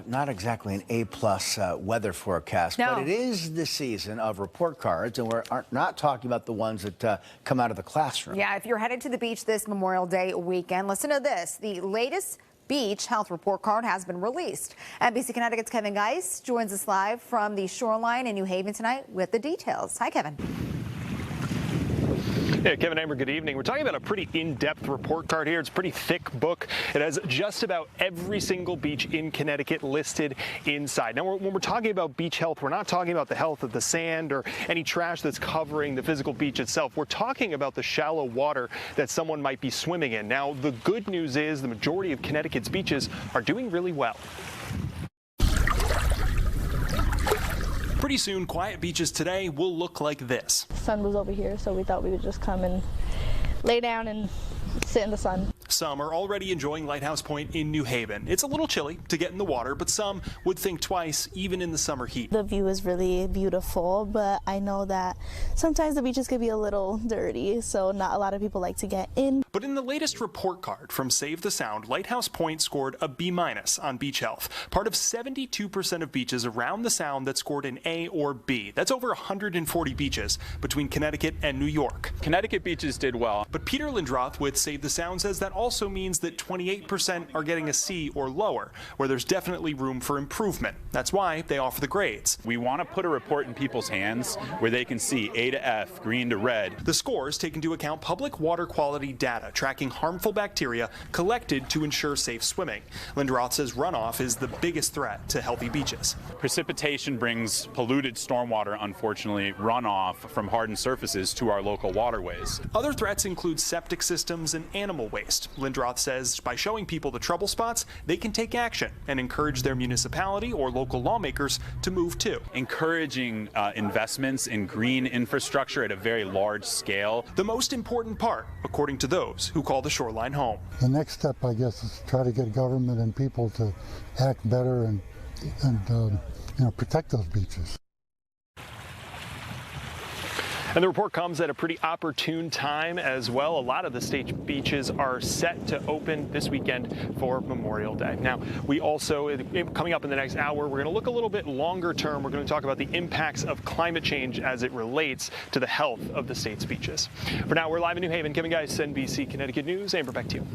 Not exactly an A-plus weather forecast, No. but it is the season of report cards, and we're not talking about the ones that come out of the classroom. Yeah, if you're headed to the beach this Memorial Day weekend, listen to this. The latest beach health report card has been released. NBC Connecticut's Kevin Geis joins us live from the shoreline in New Haven tonight with the details. Hi, Kevin. Yeah, Kevin Amber, good evening. We're talking about a pretty in-depth report card here. It's a pretty thick book. It has just about every single beach in Connecticut listed inside. Now, when we're talking about beach health, we're not talking about the health of the sand or any trash that's covering the physical beach itself. We're talking about the shallow water that someone might be swimming in. Now, the good news is the majority of Connecticut's beaches are doing really well. Pretty soon, quiet beaches today will look like this. The sun was over here, so we thought we would just come and lay down and sit in the sun. Some are already enjoying Lighthouse Point in New Haven. It's a little chilly to get in the water, but some would think twice, even in the summer heat. The view is really beautiful, but I know that sometimes the beaches can be a little dirty, so not a lot of people like to get in. But in the latest report card from Save the Sound, Lighthouse Point scored a B- on beach health, part of 72% of beaches around the Sound that scored an A or B. That's over 140 beaches between Connecticut and New York. Connecticut beaches did well. But Peter Lindroth with Save the Sound says that also means that 28% are getting a C or lower, where there's definitely room for improvement. That's why they offer the grades. We want to put a report in people's hands where they can see A to F, green to red. The scores take into account public water quality data tracking harmful bacteria collected to ensure safe swimming. Lindroth says runoff is the biggest threat to healthy beaches. Precipitation brings polluted stormwater, unfortunately, runoff from hardened surfaces to our local waterways. Other threats include septic systems and animal waste. Lindroth says by showing people the trouble spots, they can take action and encourage their municipality or local lawmakers to move too. Encouraging investments in green infrastructure at a very large scale. The most important part, according to those who call the shoreline home. The next step, I guess, is to try to get government and people to act better and protect those beaches. And the report comes at a pretty opportune time as well. A lot of the state beaches are set to open this weekend for Memorial Day. Now, we also, coming up in the next hour, we're going to look a little bit longer term. We're going to talk about the impacts of climate change as it relates to the health of the state's beaches. For now, we're live in New Haven. Kevin Geis, NBC Connecticut News. Amber, back to you.